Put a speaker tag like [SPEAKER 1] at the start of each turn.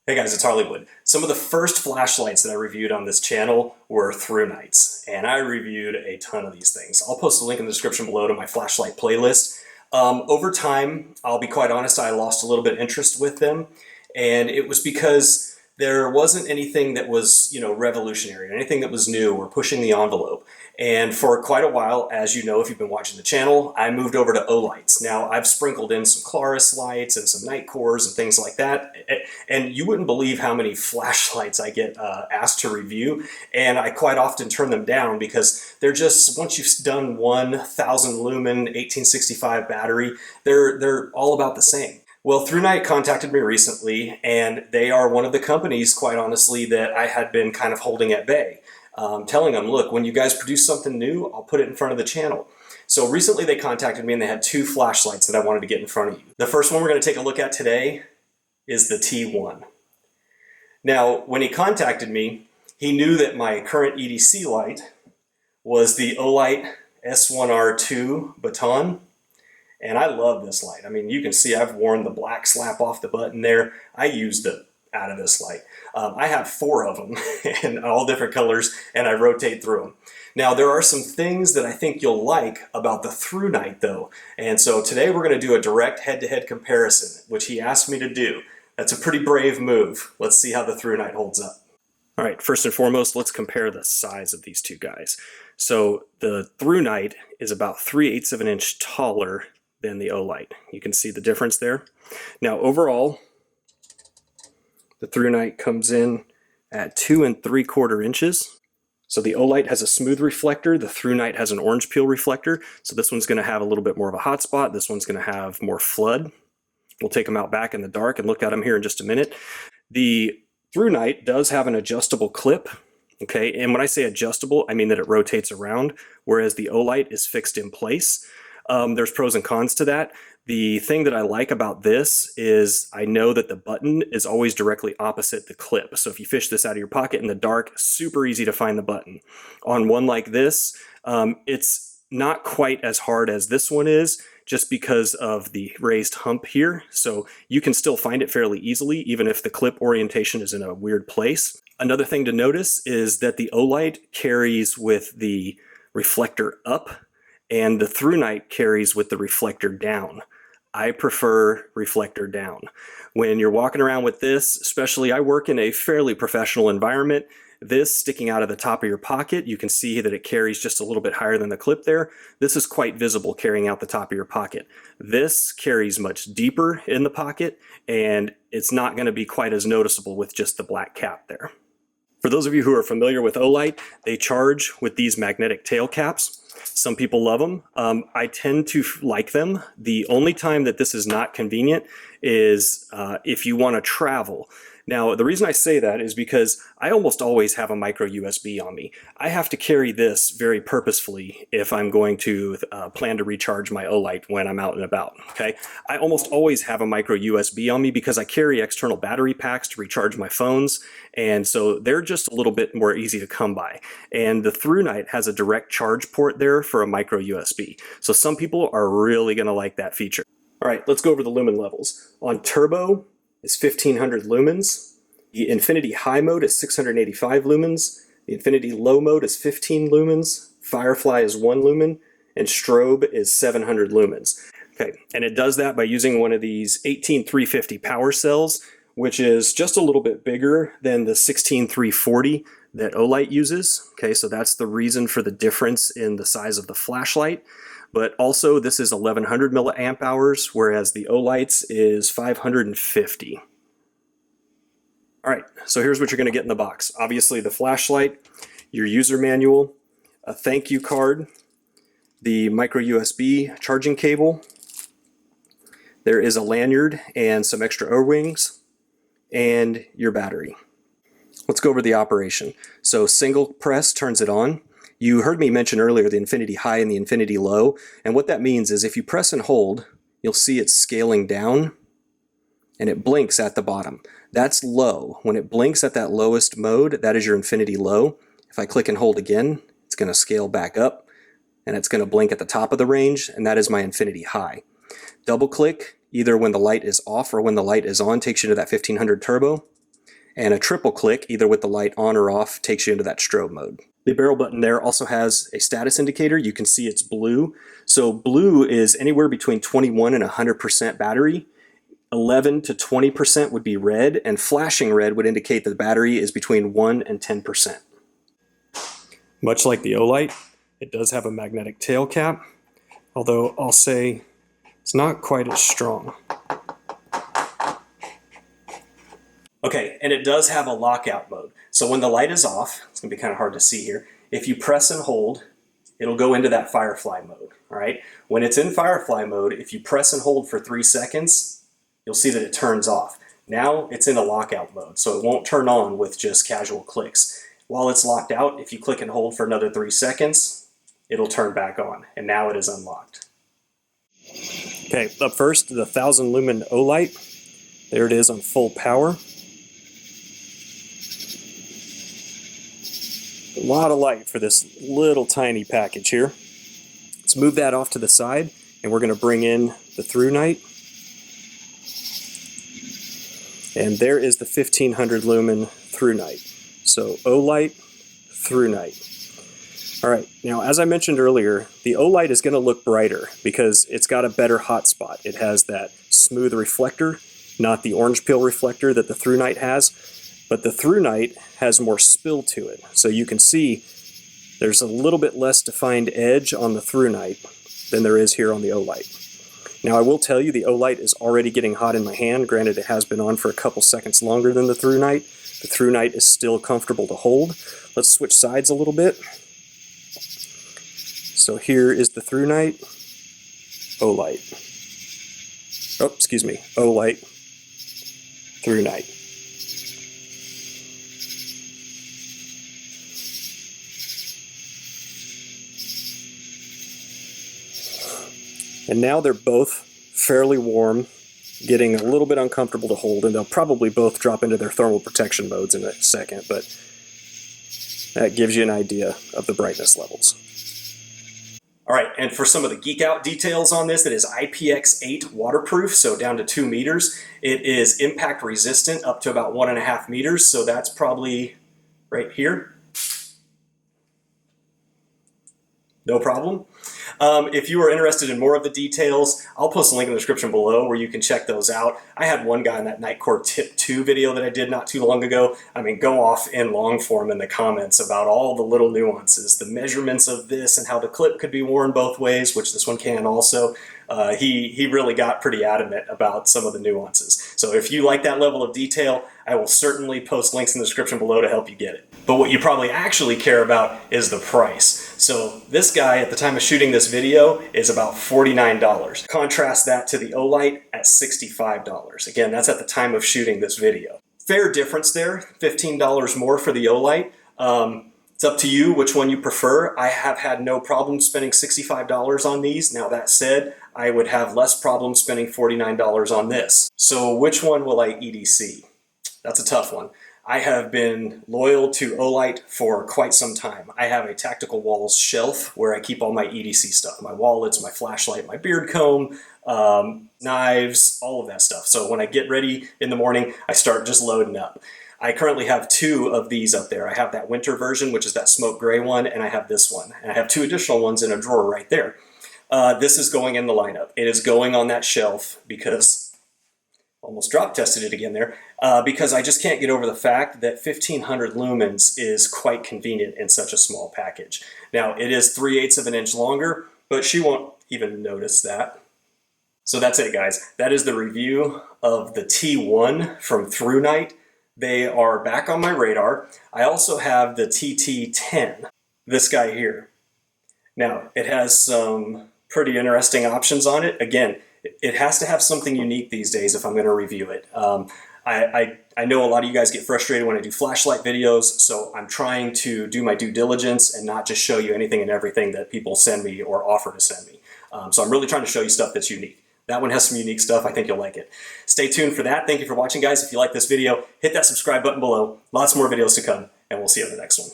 [SPEAKER 1] Hey guys, it's Hollywood. Some of the first flashlights that I reviewed on this channel were Thrunites, and I reviewed a ton of these things. I'll post a link in the description below to my flashlight playlist. Over time, I'll be quite honest, I lost a little bit of interest with them, and it was because there wasn't anything that was, revolutionary, anything that was new or pushing the envelope. And for quite a while, as you know, if you've been watching the channel, I moved over to Olights. Now, I've sprinkled in some Claris lights and some night cores and things like that. And you wouldn't believe how many flashlights I get asked to review. And I quite often turn them down because they're just, once you've done 1,000 lumen, 1865 battery, they're all about the same. Well, Thrunite contacted me recently, and they are one of the companies, quite honestly, that I had been kind of holding at bay. Telling them, look, when you guys produce something new, I'll put it in front of the channel. So recently they contacted me and they had two flashlights that I wanted to get in front of you. The first one we're going to take a look at today is the T1. Now, when he contacted me, he knew that my current EDC light was the Olight S1R Baton. And I love this light. I mean, you can see I've worn the black slap off the button there. I used it out of this light. I have 4 of them in all different colors, and I rotate through them. Now, there are some things that I think you'll like about the Thrunite, though. And so today we're going to do a direct head-to-head comparison, which he asked me to do. That's a pretty brave move. Let's see how the Thrunite holds up. All right, first and foremost, let's compare the size of these two guys. So the Thrunite is about 3/8 of an inch taller than the Olight. You can see the difference there. Now, overall, the Thrunite comes in at 2 3/4 inches. So the Olight has a smooth reflector, the Thrunite has an orange peel reflector. So this one's going to have a little bit more of a hot spot. This one's going to have more flood. We'll take them out back in the dark and look at them here in just a minute. The Thrunite does have an adjustable clip. Okay, and when I say adjustable, I mean that it rotates around, whereas the Olight is fixed in place. There's pros and cons to that. The thing that I like about this is I know that the button is always directly opposite the clip. So if you fish this out of your pocket in the dark, super easy to find the button. On one like this, it's not quite as hard as this one is, just because of the raised hump here. So you can still find it fairly easily, even if the clip orientation is in a weird place. Another thing to notice is that the Olight carries with the reflector up, and the Thrunite carries with the reflector down. I prefer reflector down. When you're walking around with this, especially I work in a fairly professional environment, this sticking out of the top of your pocket, you can see that it carries just a little bit higher than the clip there. This is quite visible carrying out the top of your pocket. This carries much deeper in the pocket, and it's not going to be quite as noticeable with just the black cap there. For those of you who are familiar with Olight, they charge with these magnetic tail caps. Some people love them. I tend to like them. The only time that this is not convenient is if you want to travel. Now, the reason I say that is because I almost always have a micro USB on me. I have to carry this very purposefully if I'm going to plan to recharge my Olight when I'm out and about, okay? I almost always have a micro USB on me because I carry external battery packs to recharge my phones, and so they're just a little bit more easy to come by. And the Thrunite has a direct charge port there for a micro USB. So some people are really gonna like that feature. All right, let's go over the lumen levels. On turbo, is 1500 lumens. The infinity high mode is 685 lumens. The infinity low mode is 15 lumens. Firefly is 1 lumen. And strobe is 700 lumens. Okay, and it does that by using one of these 18350 power cells, which is just a little bit bigger than the 16340 that Olight uses. Okay, so that's the reason for the difference in the size of the flashlight. But also this is 1100 milliamp hours, whereas the Olight's is 550. All right, so here's what you're gonna get in the box. Obviously the flashlight, your user manual, a thank you card, the micro USB charging cable. There is a lanyard and some extra O-rings, and your battery. Let's go over the operation. So single press turns it on. You heard me mention earlier the infinity high and the infinity low, and what that means is if you press and hold, you'll see it scaling down, and it blinks at the bottom. That's low. When it blinks at that lowest mode, that is your infinity low. If I click and hold again, it's going to scale back up, and it's going to blink at the top of the range, and that is my infinity high. Double click, either when the light is off or when the light is on, takes you to that 1500 turbo. and a triple click, either with the light on or off, takes you into that strobe mode. The barrel button there also has a status indicator. You can see it's blue. So blue is anywhere between 21 and 100% battery. 11 to 20% would be red, and flashing red would indicate that the battery is between 1 and 10%. Much like the Olight, it does have a magnetic tail cap, although I'll say it's not quite as strong. Okay, and it does have a lockout mode. So when the light is off, it's gonna be kind of hard to see here, if you press and hold, it'll go into that firefly mode, all right? When it's in firefly mode, if you press and hold for 3 seconds, you'll see that it turns off. Now it's in a lockout mode, so it won't turn on with just casual clicks. While it's locked out, if you click and hold for another 3 seconds, it'll turn back on, and now it is unlocked. Okay, up first, the 1000 lumen Olight. There it is on full power. A lot of light for this little tiny package here. Let's move that off to the side, and we're going to bring in the Thrunite. And there is the 1500 lumen Thrunite. So Olight, Thrunite. All right, now as I mentioned earlier, the Olight is going to look brighter because it's got a better hotspot. It has that smooth reflector, not the orange peel reflector that the Thrunite has. But the Thrunite has more spill to it. So you can see there's a little bit less defined edge on the Thrunite than there is here on the Olight. Now I will tell you the Olight is already getting hot in my hand. Granted, it has been on for a couple seconds longer than the Thrunite. The Thrunite is still comfortable to hold. Let's switch sides a little bit. So here is the Thrunite, Olight. Oh, excuse me, Olight, Thrunite. And now they're both fairly warm, getting a little bit uncomfortable to hold, and they'll probably both drop into their thermal protection modes in a second, but that gives you an idea of the brightness levels. All right, and for some of the geek out details on this, it is IPX8 waterproof, so down to 2 meters. It is impact resistant up to about 1.5 meters, so that's probably right here. No problem. If you are interested in more of the details, I'll post a link in the description below where you can check those out. I had one guy in that Nightcore Tip 2 video that I did not too long ago. I mean, go off in long form in the comments about all the little nuances, the measurements of this and how the clip could be worn both ways, which this one can also. He really got pretty adamant about some of the nuances. So if you like that level of detail, I will certainly post links in the description below to help you get it. But what you probably actually care about is the price. So this guy at the time of shooting this video is about $49. Contrast that to the Olight at $65. Again, that's at the time of shooting this video. Fair difference there, $15 more for the Olight. It's up to you which one you prefer. I have had no problem spending $65 on these. Now that said, I would have less problem spending $49 on this. So which one will I EDC? That's a tough one. I have been loyal to Olight for quite some time. I have a Tactical Walls shelf where I keep all my EDC stuff, my wallets, my flashlight, my beard comb, knives, all of that stuff. So when I get ready in the morning, I start just loading up. I currently have 2 of these up there. I have that winter version, which is that smoke gray one, and I have this one. And I have 2 additional ones in a drawer right there. This is going in the lineup. It is going on that shelf because, almost drop tested it again there, because I just can't get over the fact that 1500 lumens is quite convenient in such a small package. Now, it is 3/8 of an inch longer, but she won't even notice that. So that's it, guys. That is the review of the T1 from Thrunite. They are back on my radar. I also have the TT10, this guy here. Now, it has some pretty interesting options on it. Again, it has to have something unique these days if I'm going to review it. I know a lot of you guys get frustrated when I do flashlight videos, so I'm trying to do my due diligence and not just show you anything and everything that people send me or offer to send me. So I'm really trying to show you stuff that's unique. That one has some unique stuff. I think you'll like it. Stay tuned for that. Thank you for watching, guys. If you like this video, hit that subscribe button below. Lots more videos to come, and we'll see you in the next one.